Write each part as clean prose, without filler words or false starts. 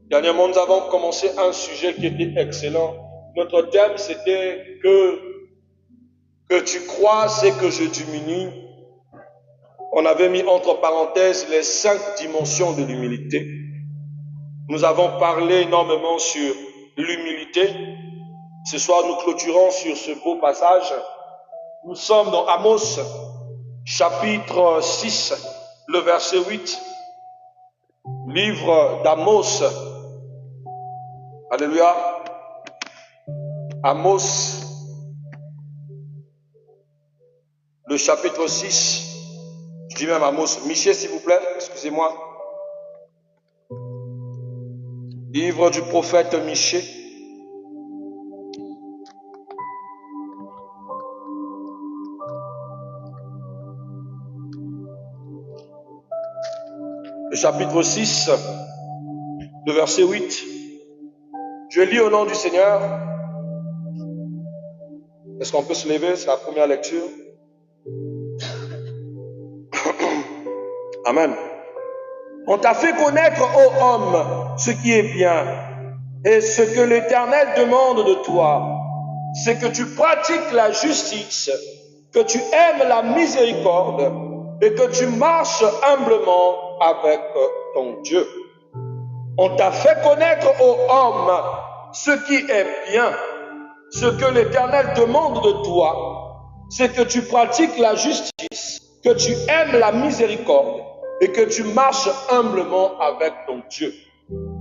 Dernièrement, nous avons commencé un sujet qui était excellent. Notre thème, c'était que tu crois, c'est que je diminue. On avait mis entre parenthèses les 5 dimensions de l'humilité. Nous avons parlé énormément sur l'humilité. Ce soir, nous clôturons sur ce beau passage. Nous sommes dans Amos, chapitre 6, le verset 8. Livre d'Amos. Alléluia. Amos, le chapitre 6. Je dis même Amos. Michel, s'il vous plaît, excusez-moi. Livre du prophète Michée. Le chapitre 6, le verset 8. Je lis au nom du Seigneur. Est-ce qu'on peut se lever? C'est la première lecture. Amen. On t'a fait connaître, ô homme, ce qui est bien. Et ce que l'Éternel demande de toi, c'est que tu pratiques la justice, que tu aimes la miséricorde et que tu marches humblement avec ton Dieu. On t'a fait connaître, ô homme, ce qui est bien. Ce que l'Éternel demande de toi, c'est que tu pratiques la justice, que tu aimes la miséricorde et que tu marches humblement avec ton Dieu.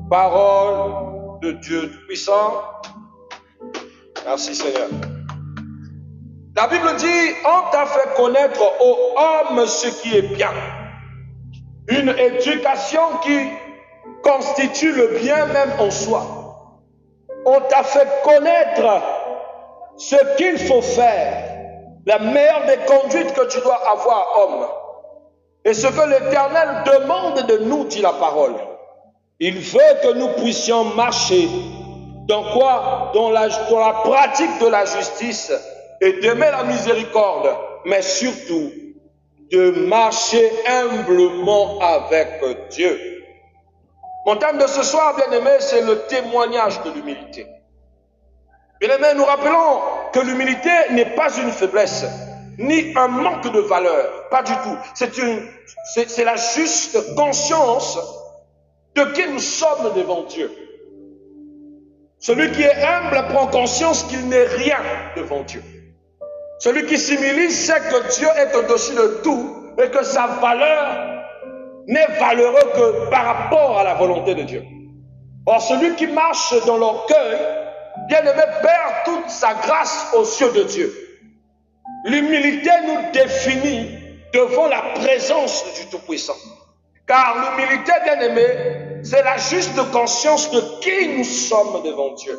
Parole de Dieu Tout-Puissant. Merci Seigneur. La Bible dit, on t'a fait connaître, ô homme, ce qui est bien. Une éducation qui constitue le bien même en soi. On t'a fait connaître ce qu'il faut faire, la meilleure des conduites que tu dois avoir, homme. Et ce que l'Éternel demande de nous, dit la parole. Il veut que nous puissions marcher dans quoi? Dans la pratique de la justice et d'aimer la miséricorde, mais surtout de marcher humblement avec Dieu. Mon thème de ce soir, bien-aimé, c'est le témoignage de l'humilité. Bien-aimé, nous rappelons que l'humilité n'est pas une faiblesse, ni un manque de valeur, pas du tout. C'est la juste conscience de qui nous sommes devant Dieu. Celui qui est humble prend conscience qu'il n'est rien devant Dieu. Celui qui s'humilie sait que Dieu est au-dessus de tout et que sa valeur n'est valeureux que par rapport à la volonté de Dieu. Or, celui qui marche dans l'orgueil, bien-aimé, perd toute sa grâce aux yeux de Dieu. L'humilité nous définit devant la présence du Tout-Puissant. Car l'humilité, bien-aimé, c'est la juste conscience de qui nous sommes devant Dieu.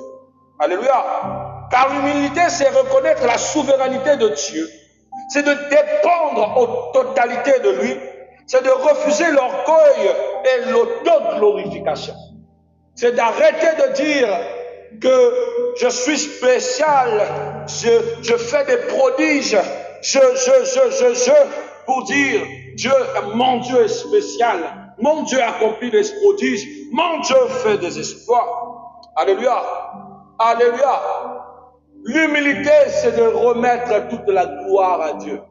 Alléluia. Car l'humilité, c'est reconnaître la souveraineté de Dieu. C'est de dépendre en totalité de lui. C'est de refuser l'orgueil et l'autoglorification. C'est d'arrêter de dire que je suis spécial, je fais des prodiges, pour dire Dieu, mon Dieu est spécial, mon Dieu accomplit des prodiges, mon Dieu fait des exploits. Alléluia, alléluia. L'humilité, c'est de remettre toute la gloire à Dieu,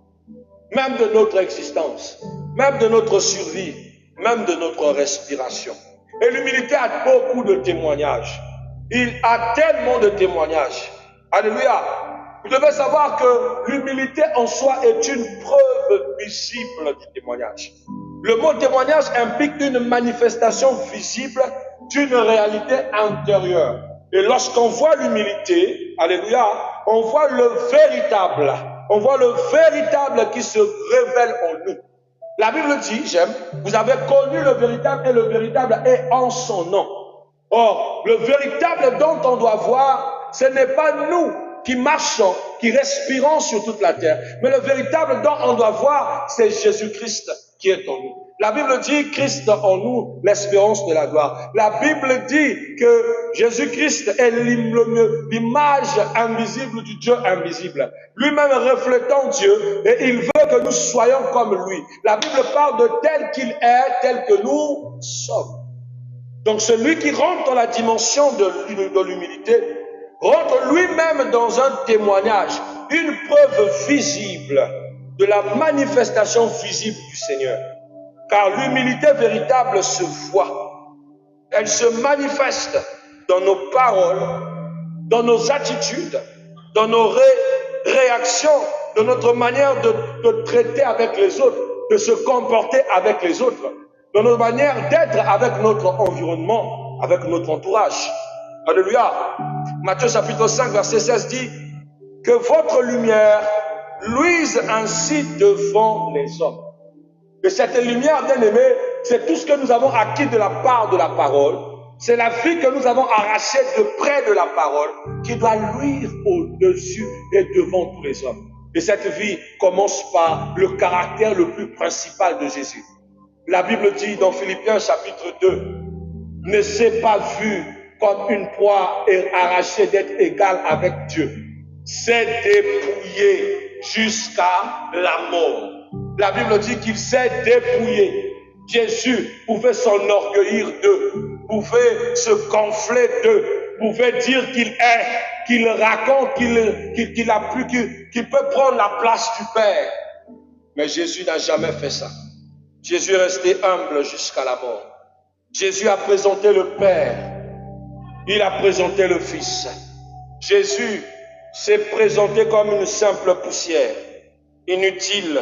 même de notre existence, même de notre survie, même de notre respiration. Et l'humilité a beaucoup de témoignages. Il a tellement de témoignages. Alléluia. Vous devez savoir que l'humilité en soi est une preuve visible du témoignage. Le mot témoignage implique une manifestation visible d'une réalité intérieure. Et lorsqu'on voit l'humilité, alléluia, on voit le véritable. On voit le véritable qui se révèle en nous. La Bible dit, j'aime, vous avez connu le véritable et le véritable est en son nom. Or, le véritable dont on doit voir, ce n'est pas nous qui marchons, qui respirons sur toute la terre. Mais le véritable dont on doit voir, c'est Jésus-Christ qui est en nous. La Bible dit Christ en nous, l'espérance de la gloire. La Bible dit que Jésus-Christ est l'image invisible du Dieu invisible. Lui-même reflétant Dieu, et il veut que nous soyons comme lui. La Bible parle de tel qu'il est, tel que nous sommes. Donc celui qui rentre dans la dimension de l'humilité, rentre lui-même dans un témoignage, une preuve visible de la manifestation visible du Seigneur. Car l'humilité véritable se voit. Elle se manifeste dans nos paroles, dans nos attitudes, dans nos réactions, dans notre manière de traiter avec les autres, de se comporter avec les autres, dans notre manière d'être avec notre environnement, avec notre entourage. Alléluia. Matthieu chapitre 5, verset 16 dit que votre lumière luise ainsi devant les hommes. Et cette lumière, bien aimée, c'est tout ce que nous avons acquis de la part de la parole. C'est la vie que nous avons arrachée de près de la parole qui doit luire au-dessus et devant tous les hommes. Et cette vie commence par le caractère le plus principal de Jésus. La Bible dit dans Philippiens chapitre 2, ne s'est pas vu comme une proie arrachée d'être égal avec Dieu. C'est dépouillé jusqu'à la mort. La Bible dit qu'il s'est dépouillé. Jésus pouvait s'enorgueillir d'eux, pouvait se gonfler d'eux, pouvait dire qu'il est, qu'il raconte, qu'il peut prendre la place du Père. Mais Jésus n'a jamais fait ça. Jésus est resté humble jusqu'à la mort. Jésus a présenté le Père. Il a présenté le Fils. Jésus s'est présenté comme une simple poussière, inutile,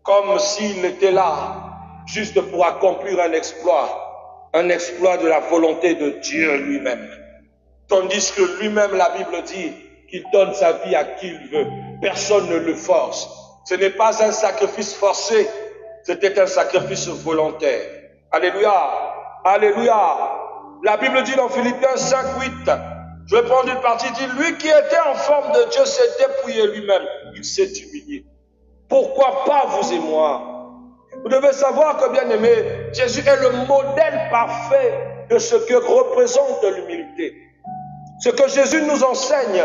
comme s'il était là, juste pour accomplir un exploit de la volonté de Dieu lui-même. Tandis que lui-même, la Bible dit qu'il donne sa vie à qui il veut. Personne ne le force. Ce n'est pas un sacrifice forcé, c'était un sacrifice volontaire. Alléluia, alléluia. La Bible dit dans Philippiens 5, 8, je vais prendre une partie, dit, lui qui était en forme de Dieu s'est dépouillé lui-même, il s'est humilié. Pourquoi pas vous et moi? Vous devez savoir que, bien aimé, Jésus est le modèle parfait de ce que représente l'humilité. Ce que Jésus nous enseigne,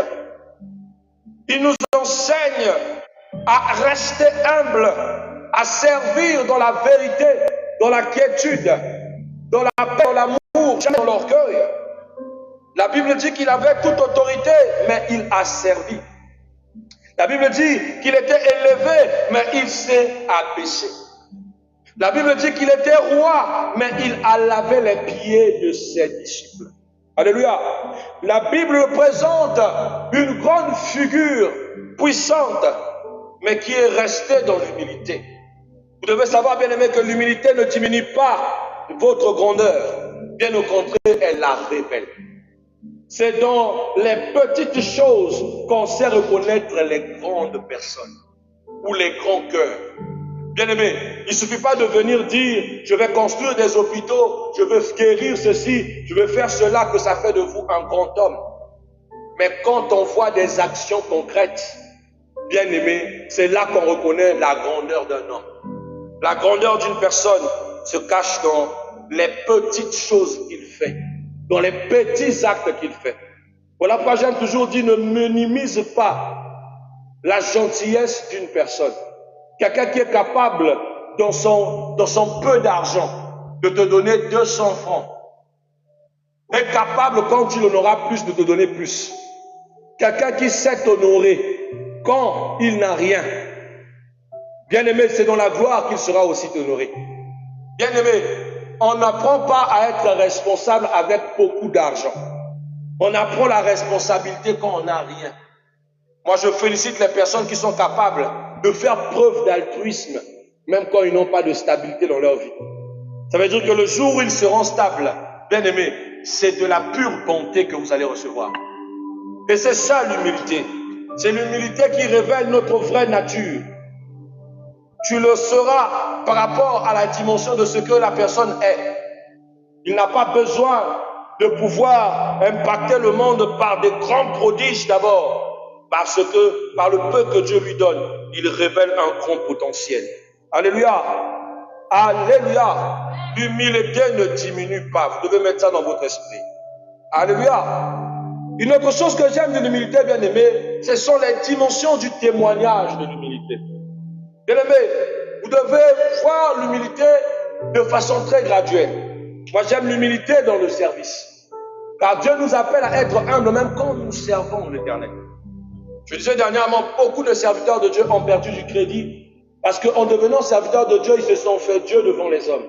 il nous enseigne à rester humble, à servir dans la vérité, dans la quiétude, dans la paix, dans l'amour, jamais dans l'orgueil. La Bible dit qu'il avait toute autorité, mais il a servi. La Bible dit qu'il était élevé, mais il s'est abaissé. La Bible dit qu'il était roi, mais il a lavé les pieds de ses disciples. Alléluia. La Bible présente une grande figure puissante, mais qui est restée dans l'humilité. Vous devez savoir, bien aimé, que l'humilité ne diminue pas votre grandeur. Bien au contraire, elle la révèle. C'est dans les petites choses qu'on sait reconnaître les grandes personnes ou les grands cœurs. Bien aimé, il ne suffit pas de venir dire « je vais construire des hôpitaux, je veux guérir ceci, je veux faire cela » que ça fait de vous un grand homme. Mais quand on voit des actions concrètes, bien aimé, c'est là qu'on reconnaît la grandeur d'un homme. La grandeur d'une personne se cache dans les petites choses qu'il fait, dans les petits actes qu'il fait. Voilà pourquoi j'aime toujours dire, ne minimise pas la gentillesse d'une personne. Quelqu'un qui est capable, dans son peu d'argent, de te donner 200 francs, est capable, quand tu en auras plus, de te donner plus. Quelqu'un qui sait t'honorer quand il n'a rien. Bien aimé, c'est dans la gloire qu'il sera aussi honoré. Bien aimé, on n'apprend pas à être responsable avec beaucoup d'argent. On apprend la responsabilité quand on n'a rien. Moi, je félicite les personnes qui sont capables de faire preuve d'altruisme, même quand ils n'ont pas de stabilité dans leur vie. Ça veut dire que le jour où ils seront stables, bien aimé, c'est de la pure bonté que vous allez recevoir. Et c'est ça l'humilité. C'est l'humilité qui révèle notre vraie nature. Tu le sauras par rapport à la dimension de ce que la personne est. Il n'a pas besoin de pouvoir impacter le monde par des grands prodiges d'abord. Parce que, par le peu que Dieu lui donne, il révèle un grand potentiel. Alléluia. Alléluia. L'humilité ne diminue pas. Vous devez mettre ça dans votre esprit. Alléluia. Une autre chose que j'aime de l'humilité, bien aimé, ce sont les dimensions du témoignage de l'humilité. Bien aimé, vous devez voir l'humilité de façon très graduelle. Moi, j'aime l'humilité dans le service. Car Dieu nous appelle à être humbles même quand nous servons l'Éternel. Je disais dernièrement, beaucoup de serviteurs de Dieu ont perdu du crédit parce qu'en devenant serviteurs de Dieu, ils se sont fait Dieu devant les hommes.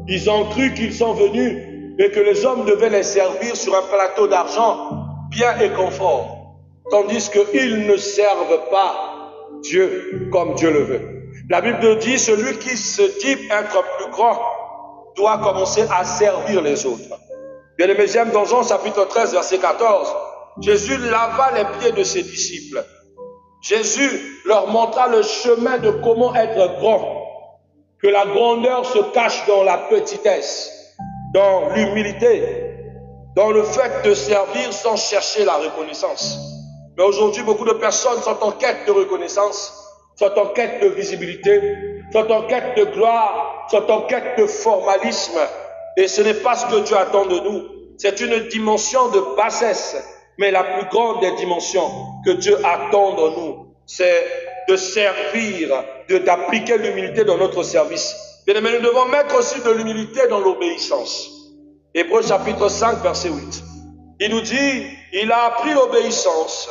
Ils ont cru qu'ils sont venus et que les hommes devaient les servir sur un plateau d'argent, bien et confort. Tandis qu'ils ne servent pas Dieu comme Dieu le veut. La Bible dit, celui qui se dit être plus grand doit commencer à servir les autres. Bien-aimés, j'aime dans Jean chapitre 13, verset 14, Jésus lava les pieds de ses disciples. Jésus leur montra le chemin de comment être grand. Que la grandeur se cache dans la petitesse, dans l'humilité, dans le fait de servir sans chercher la reconnaissance. Mais aujourd'hui, beaucoup de personnes sont en quête de reconnaissance, sont en quête de visibilité, sont en quête de gloire, sont en quête de formalisme. Et ce n'est pas ce que Dieu attend de nous. C'est une dimension de bassesse. Mais la plus grande des dimensions que Dieu attend de nous, c'est de servir, d'appliquer l'humilité dans notre service. Bien aimés, nous devons mettre aussi de l'humilité dans l'obéissance. Hébreux chapitre 5, verset 8. Il nous dit, il a appris l'obéissance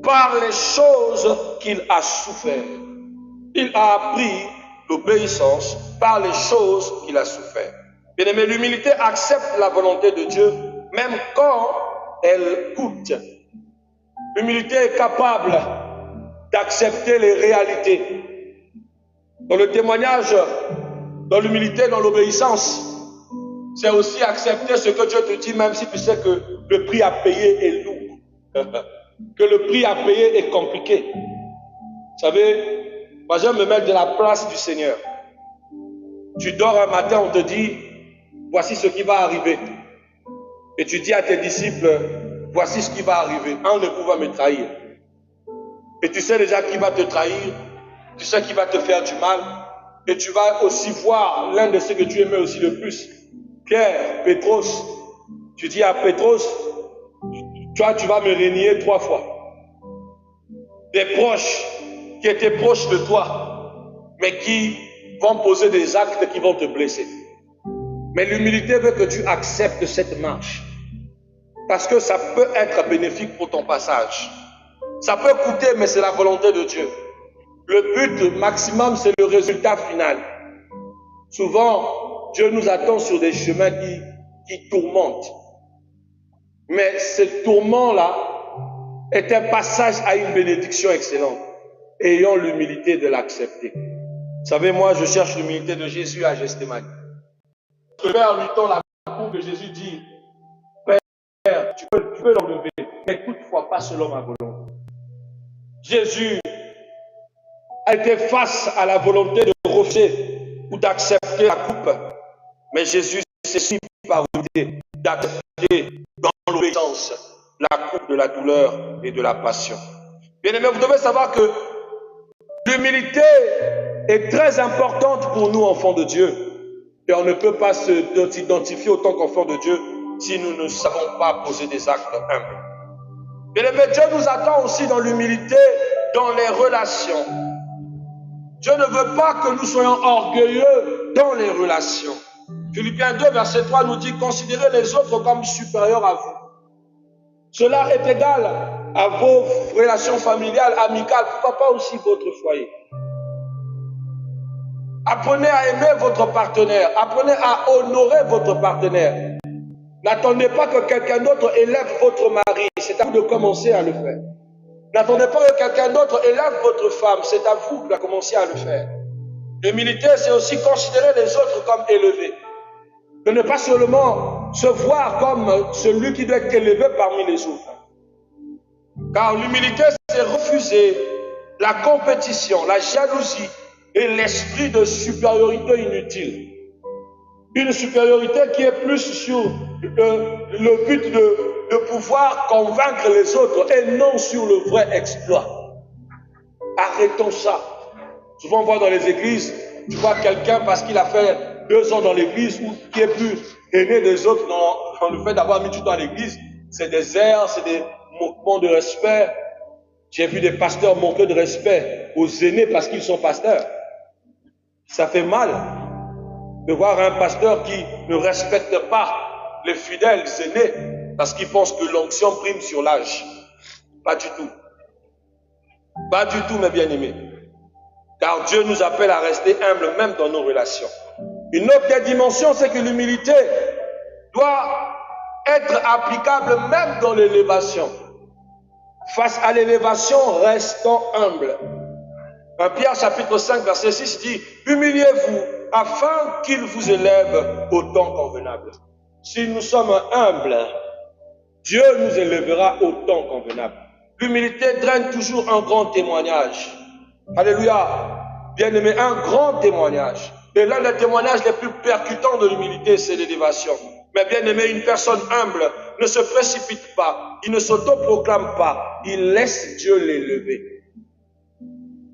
par les choses qu'il a souffert. Il a appris l'obéissance par les choses qu'il a souffert. Bien aimé, l'humilité accepte la volonté de Dieu, même quand elle coûte. L'humilité est capable d'accepter les réalités. Dans le témoignage, dans l'humilité, dans l'obéissance, c'est aussi accepter ce que Dieu te dit, même si tu sais que le prix à payer est lourd, que le prix à payer est compliqué. Vous savez, moi j'aime me mettre de la place du Seigneur. Tu dors un matin, on te dit, voici ce qui va arriver. Et tu dis à tes disciples, voici ce qui va arriver. Un de vous va me trahir. Et tu sais déjà qui va te trahir. Tu sais qui va te faire du mal. Et tu vas aussi voir l'un de ceux que tu aimais aussi le plus. Pierre, Pétros. Tu dis à Pétros, toi tu vas me renier 3 fois. Des proches qui étaient proches de toi, mais qui vont poser des actes qui vont te blesser. Mais l'humilité veut que tu acceptes cette marche. Parce que ça peut être bénéfique pour ton passage. Ça peut coûter, mais c'est la volonté de Dieu. Le but maximum, c'est le résultat final. Souvent, Dieu nous attend sur des chemins qui tourmentent. Mais ce tourment-là est un passage à une bénédiction excellente. Ayons l'humilité de l'accepter. Vous savez, moi, je cherche l'humilité de Jésus à Gethsémani. Le Père lui tend la coupe et Jésus dit, Père, tu peux l'enlever, mais toutefois pas selon ma volonté. Jésus a été face à la volonté de refuser ou d'accepter la coupe, mais Jésus s'est si parvenu d'accepter dans l'obéissance la coupe de la douleur et de la passion. Bien aimé, vous devez savoir que l'humilité est très importante pour nous, enfants de Dieu. Et on ne peut pas s'identifier autant qu'enfants de Dieu si nous ne savons pas poser des actes humbles. Bien aimé, Dieu nous attend aussi dans l'humilité, dans les relations. Dieu ne veut pas que nous soyons orgueilleux dans les relations. Philippiens 2, verset 3 nous dit, considérez les autres comme supérieurs à vous. Cela est égal à vos relations familiales, amicales, pourquoi pas aussi votre foyer. Apprenez à aimer votre partenaire, apprenez à honorer votre partenaire. N'attendez pas que quelqu'un d'autre élève votre mari, c'est à vous de commencer à le faire. N'attendez pas que quelqu'un d'autre élève votre femme, c'est à vous de commencer à le faire. L'humilité, c'est aussi considérer les autres comme élevés. De ne pas seulement se voir comme celui qui doit être élevé parmi les autres. Car l'humilité, c'est refuser la compétition, la jalousie et l'esprit de supériorité inutile. Une supériorité qui est plus sur le but de pouvoir convaincre les autres et non sur le vrai exploit. Arrêtons ça. Souvent on voit dans les églises, tu vois quelqu'un parce qu'il a fait 2 ans dans l'église ou qui est plus aîné des autres dans le fait d'avoir mis du temps à l'église, c'est des airs, c'est des moquements de respect. J'ai vu des pasteurs manquer de respect aux aînés parce qu'ils sont pasteurs. Ça fait mal. de voir un pasteur qui ne respecte pas les fidèles aînés parce qu'il pense que l'onction prime sur l'âge. Pas du tout. Pas du tout, mes bien-aimés. Car Dieu nous appelle à rester humbles même dans nos relations. Une autre des dimensions, c'est que l'humilité doit être applicable même dans l'élévation. Face à l'élévation, restons humbles. 1 Pierre chapitre 5, verset 6 dit, humiliez-vous afin qu'il vous élève au temps convenable. Si nous sommes humbles, Dieu nous élèvera au temps convenable. L'humilité draine toujours un grand témoignage. Alléluia. Bien-aimé, un grand témoignage. Et l'un des témoignages les plus percutants de l'humilité, c'est l'élévation. Mais bien-aimé, une personne humble ne se précipite pas, il ne s'autoproclame pas, il laisse Dieu l'élever.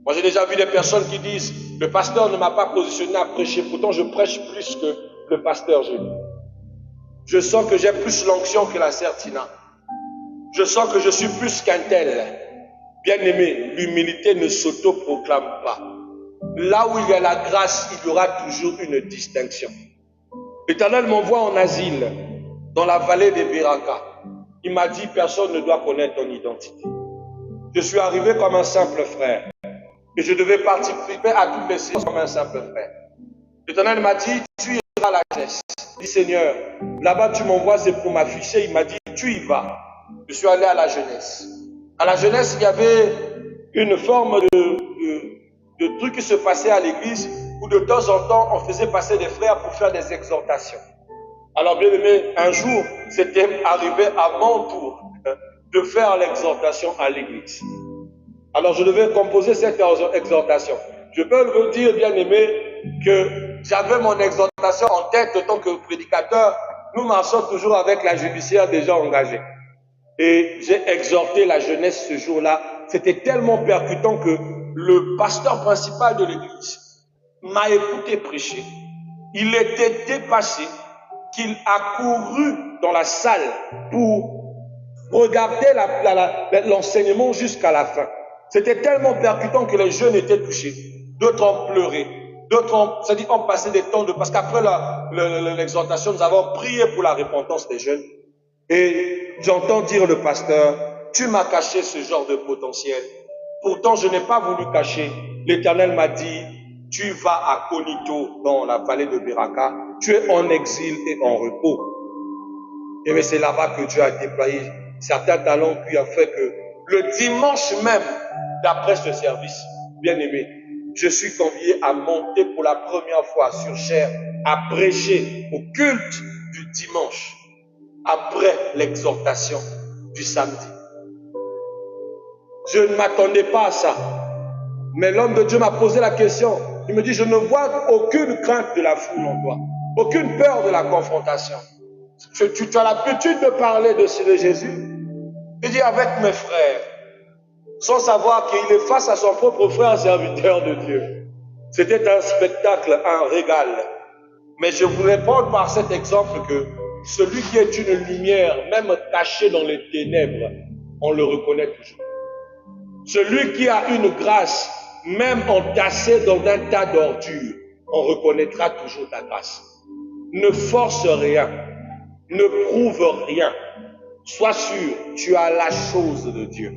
Moi, j'ai déjà vu des personnes qui disent, le pasteur ne m'a pas positionné à prêcher, pourtant je prêche plus que le pasteur, je dis. Je sens que j'ai plus l'onction que la sœur Tina. Je sens que je suis plus qu'un tel. Bien-aimé, l'humilité ne s'autoproclame pas. Là où il y a la grâce, il y aura toujours une distinction. L'Éternel m'envoie en asile, dans la vallée des Beraka. Il m'a dit, personne ne doit connaître ton identité. Je suis arrivé comme un simple frère. Et je devais participer à toutes les séances comme un simple frère. L'Éternel m'a dit, tu iras à la jeunesse. Je dis, Seigneur, là-bas tu m'envoies, c'est pour m'afficher. Il m'a dit, tu y vas. Je suis allé à la jeunesse. À la jeunesse, il y avait une forme de truc qui se passait à l'église où de temps en temps, on faisait passer des frères pour faire des exhortations. Alors bien aimé, un jour, c'était arrivé à mon tour de faire l'exhortation à l'église. Alors je devais composer cette exhortation. Je peux vous dire, bien aimé, que j'avais mon exhortation en tête en tant que prédicateur. Nous marchons toujours avec la judiciaire déjà engagée. Et j'ai exhorté la jeunesse ce jour-là. C'était tellement percutant que le pasteur principal de l'église m'a écouté prêcher. Il était dépassé qu'il a couru dans la salle pour regarder l'enseignement jusqu'à la fin. C'était tellement percutant que les jeunes étaient touchés. D'autres ont pleuré. D'autres ont passé des temps parce qu'après l'exhortation, nous avons prié pour la repentance des jeunes. Et j'entends dire le pasteur, tu m'as caché ce genre de potentiel. Pourtant, je n'ai pas voulu cacher. L'Éternel m'a dit, tu vas à Konito, dans la vallée de Beraka. Tu es en exil et en repos. Et mais c'est là-bas que Dieu a déployé certains talents qui a fait que le dimanche même, d'après ce service, bien aimé, je suis convié à monter pour la première fois sur chair, à prêcher au culte du dimanche, après l'exhortation du samedi. Je ne m'attendais pas à ça. Mais l'homme de Dieu m'a posé la question. Il me dit, je ne vois aucune crainte de la foule en toi, aucune peur de la confrontation. Tu as l'habitude de parler de Jésus. Il dit, avec mes frères, sans savoir qu'il est face à son propre frère serviteur de Dieu. C'était un spectacle, un régal. Mais je voulais prendre par cet exemple que celui qui est une lumière, même caché dans les ténèbres, on le reconnaît toujours. Celui qui a une grâce, même entassé dans un tas d'ordures, on reconnaîtra toujours ta grâce. Ne force rien, ne prouve rien. Sois sûr, tu as la chose de Dieu.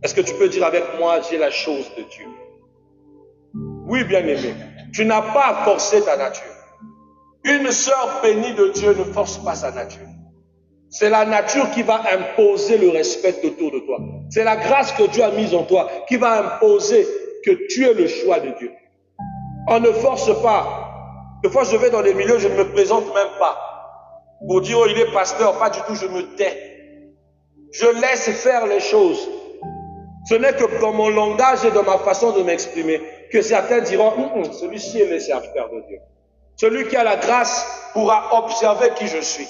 Est-ce que tu peux dire avec moi, j'ai la chose de Dieu? Oui, bien-aimé, tu n'as pas à forcer ta nature. Une sœur bénie de Dieu ne force pas sa nature. C'est la nature qui va imposer le respect autour de toi. C'est la grâce que Dieu a mise en toi qui va imposer que tu es le choix de Dieu. On ne force pas. Des fois, je vais dans les milieux, je ne me présente même pas. Pour dire, oh, il est pasteur, pas du tout, je me tais. Je laisse faire les choses. Ce n'est que dans mon langage et dans ma façon de m'exprimer que certains diront, celui-ci est le serviteur de Dieu. Celui qui a la grâce pourra observer qui je suis.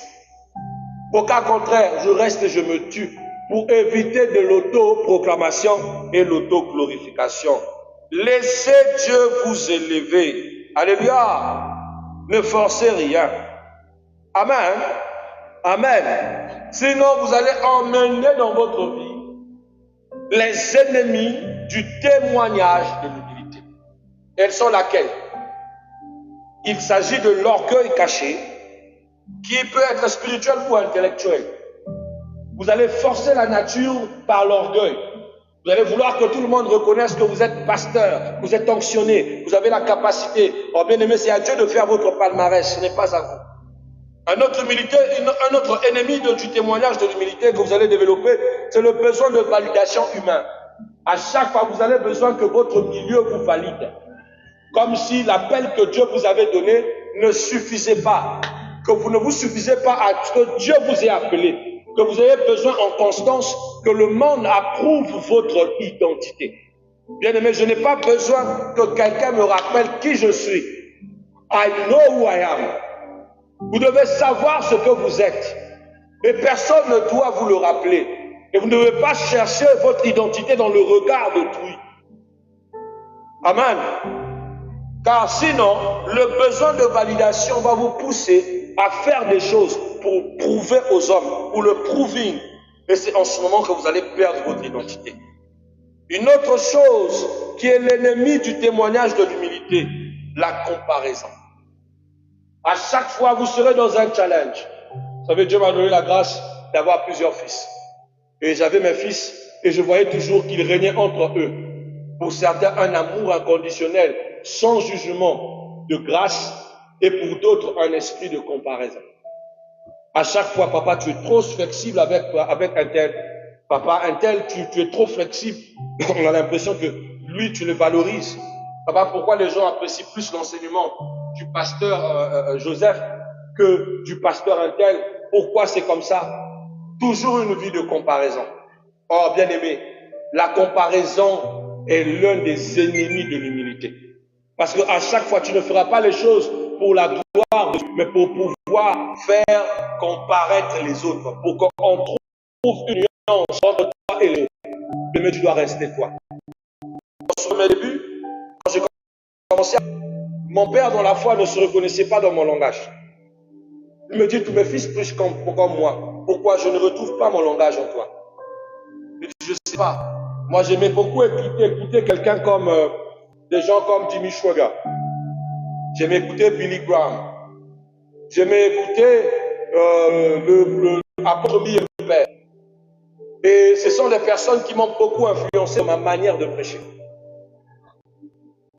Au cas contraire, je reste et je me tue pour éviter de l'auto-proclamation et l'auto-glorification. Laissez Dieu vous élever. Alléluia. Ne forcez rien. Amen. Amen. Sinon, vous allez emmener dans votre vie les ennemis du témoignage de l'humilité. Elles sont laquelle? Il s'agit de l'orgueil caché qui peut être spirituel ou intellectuel. Vous allez forcer la nature par l'orgueil. Vous allez vouloir que tout le monde reconnaisse que vous êtes pasteur, vous êtes onctionné, vous avez la capacité. Oh bien aimé, c'est à Dieu de faire votre palmarès, ce n'est pas à vous. Un autre ennemi du témoignage de l'humilité que vous allez développer, c'est le besoin de validation humaine. À chaque fois, vous avez besoin que votre milieu vous valide. Comme si l'appel que Dieu vous avait donné ne suffisait pas. Que vous ne vous suffisez pas à ce que Dieu vous ait appelé. Que vous avez besoin en constance que le monde approuve votre identité. Bien aimé, je n'ai pas besoin que quelqu'un me rappelle qui je suis. I know who I am. Vous devez savoir ce que vous êtes. Et personne ne doit vous le rappeler. Et vous ne devez pas chercher votre identité dans le regard d'autrui. Amen. Car sinon, le besoin de validation va vous pousser à faire des choses pour prouver aux hommes, pour le proving. Et c'est en ce moment que vous allez perdre votre identité. Une autre chose qui est l'ennemi du témoignage de l'humilité, la comparaison. À chaque fois, vous serez dans un challenge. Vous savez, Dieu m'a donné la grâce d'avoir plusieurs fils. Et j'avais mes fils et je voyais toujours qu'ils régnaient entre eux. Pour certains, un amour inconditionnel, sans jugement, de grâce, et pour d'autres, un esprit de comparaison. À chaque fois, papa, tu es trop flexible avec un tel. Papa, un tel, tu es trop flexible. On a l'impression que lui, tu le valorises. Papa, pourquoi les gens apprécient plus l'enseignement du pasteur Joseph que du pasteur un tel? Pourquoi c'est comme ça? Toujours une vie de comparaison. Oh, bien aimé, la comparaison est l'un des ennemis de l'humilité. Parce qu'à chaque fois, tu ne feras pas les choses pour la gloire de Dieu, mais pour pouvoir faire comparaître les autres, pour qu'on trouve une nuance entre toi et les autres. Mais tu dois rester toi. Dans mes débuts, quand j'ai commencé, mon père dans la foi ne se reconnaissait pas dans mon langage. Il me dit, tous mes fils prêchent comme moi. Pourquoi je ne retrouve pas mon langage en toi? Je ne sais pas. Moi, j'aimais beaucoup écouter quelqu'un comme des gens comme Jimmy Swaggart. J'aimais écouter Billy Graham. J'aimais écouter l'apôtre Billy Père. Et ce sont des personnes qui m'ont beaucoup influencé dans ma manière de prêcher.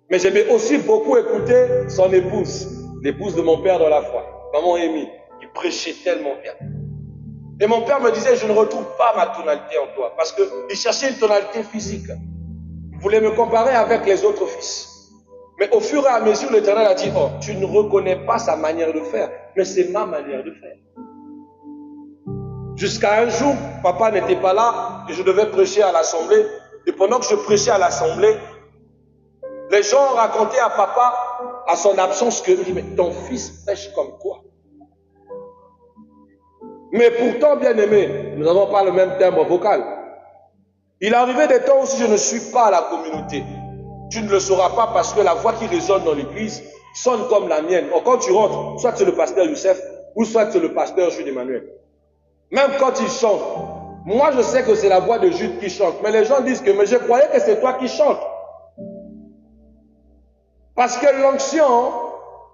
Mais j'aimais aussi beaucoup écouter son épouse, l'épouse de mon père dans la foi, maman Amy, qui prêchait tellement bien. Et mon père me disait, je ne retrouve pas ma tonalité en toi, parce qu'il cherchait une tonalité physique. Il voulait me comparer avec les autres fils. Mais au fur et à mesure, l'Éternel a dit, oh, tu ne reconnais pas sa manière de faire, mais c'est ma manière de faire. Jusqu'à un jour, papa n'était pas là, et je devais prêcher à l'assemblée. Et pendant que je prêchais à l'assemblée, les gens racontaient à papa, à son absence, que mais ton fils prêche comme toi. Mais pourtant, bien aimé, nous n'avons pas le même timbre vocal. Il arrivait des temps où si je ne suis pas à la communauté, tu ne le sauras pas parce que la voix qui résonne dans l'église sonne comme la mienne. Or, quand tu rentres, soit c'est le pasteur Youssef, ou soit c'est le pasteur Jude Emmanuel. Même quand il chante, moi je sais que c'est la voix de Jude qui chante, mais les gens disent que mais je croyais que c'est toi qui chantes. Parce que l'onction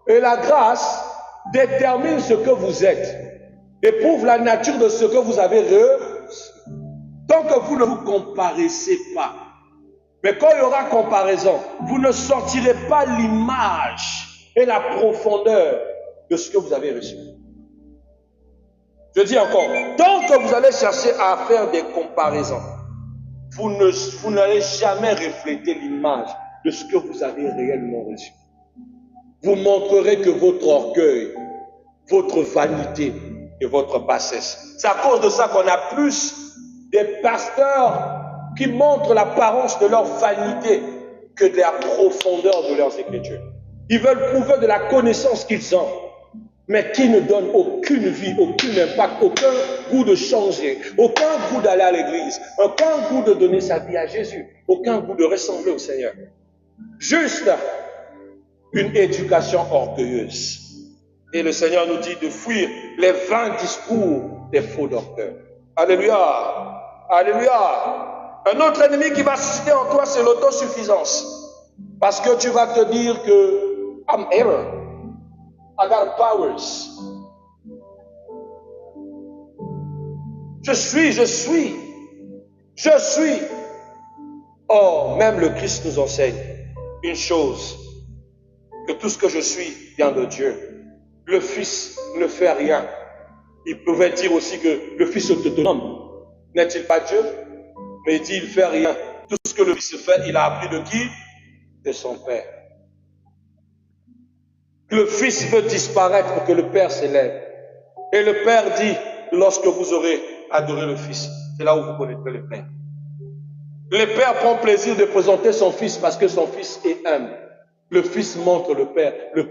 et la grâce déterminent ce que vous êtes et prouvent la nature de ce que vous avez reçu. Tant que vous ne vous comparaissez pas, mais quand il y aura comparaison, vous ne sortirez pas l'image et la profondeur de ce que vous avez reçu. Je dis encore, tant que vous allez chercher à faire des comparaisons, vous n'allez jamais refléter l'image de ce que vous avez réellement reçu. Vous montrerez que votre orgueil, votre vanité et votre bassesse. C'est à cause de ça qu'on a plus des pasteurs qui montrent l'apparence de leur vanité que de la profondeur de leurs écritures. Ils veulent prouver de la connaissance qu'ils ont, mais qui ne donnent aucune vie, aucun impact, aucun goût de changer, aucun goût d'aller à l'église, aucun goût de donner sa vie à Jésus, aucun goût de ressembler au Seigneur. Juste une éducation orgueilleuse. Et le Seigneur nous dit de fuir les vains discours des faux docteurs. Alléluia. Alléluia. Un autre ennemi qui va susciter en toi, c'est l'autosuffisance. Parce que tu vas te dire que I'm error. I got powers. Je suis. Or, même le Christ nous enseigne une chose, que tout ce que je suis vient de Dieu. Le Fils ne fait rien. Il pouvait dire aussi que le Fils est autonome. N'est-il pas Dieu? Mais il dit, il ne fait rien. Tout ce que le Fils fait, il a appris de qui? De son Père. Le Fils veut disparaître pour que le Père s'élève. Et le Père dit, lorsque vous aurez adoré le Fils, c'est là où vous connaîtrez le Père. Le Père prend plaisir de présenter son Fils parce que son Fils est humble. Le Fils montre le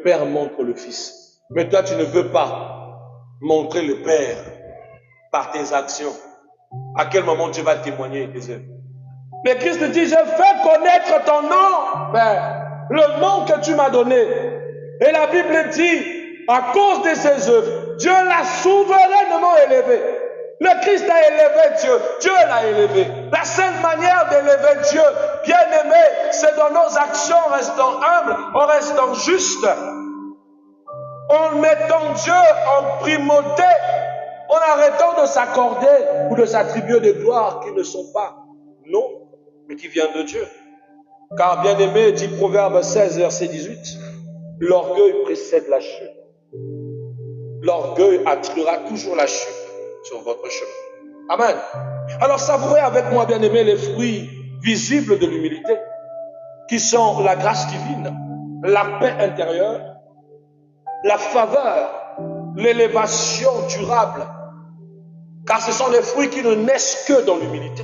Père montre le Fils. Mais toi, tu ne veux pas montrer le Père par tes actions. À quel moment Dieu va témoigner tes œuvres? Mais Christ dit, je fais connaître ton nom, Père, le nom que tu m'as donné. Et la Bible dit, à cause de ses œuvres, Dieu l'a souverainement élevé. Le Christ a élevé Dieu, Dieu l'a élevé. La seule manière d'élever Dieu, bien aimé, c'est dans nos actions, en restant humbles, en restant justes, en mettant Dieu en primauté, en arrêtant de s'accorder ou de s'attribuer des gloires qui ne sont pas non, mais qui viennent de Dieu. Car bien aimé, dit Proverbe 16, verset 18, l'orgueil précède la chute. L'orgueil attirera toujours la chute sur votre chemin. Amen. Alors savourez avec moi, bien aimé, les fruits visibles de l'humilité, qui sont la grâce divine, la paix intérieure, la faveur, l'élévation durable. Car ce sont les fruits qui ne naissent que dans l'humilité.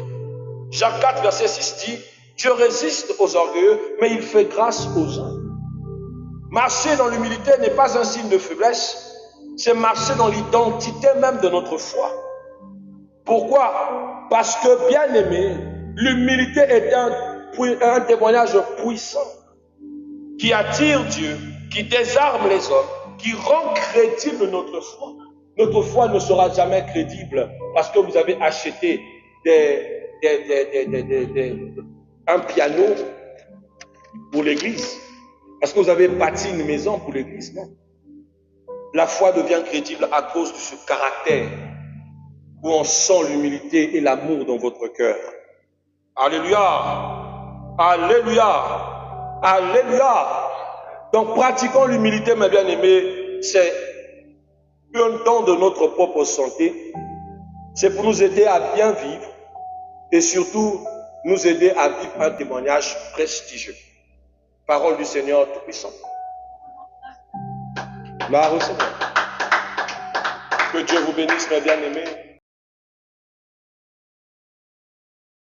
Jacques 4, verset 6 dit, Dieu résiste aux orgueilleux, mais il fait grâce aux humbles. Marcher dans l'humilité n'est pas un signe de faiblesse, c'est marcher dans l'identité même de notre foi. Pourquoi? Parce que, bien aimé, l'humilité est un témoignage puissant qui attire Dieu, qui désarme les hommes, qui rend crédible notre foi. Notre foi ne sera jamais crédible parce que vous avez acheté un piano pour l'église, parce que vous avez bâti une maison pour l'église, non. La foi devient crédible à cause de ce caractère où on sent l'humilité et l'amour dans votre cœur. Alléluia! Alléluia! Alléluia! Donc pratiquons l'humilité, mes bien-aimés, c'est un don de notre propre santé, c'est pour nous aider à bien vivre et surtout nous aider à vivre un témoignage prestigieux. Parole du Seigneur Tout-Puissant. Gloire au Seigneur. Que Dieu vous bénisse, mes bien-aimés.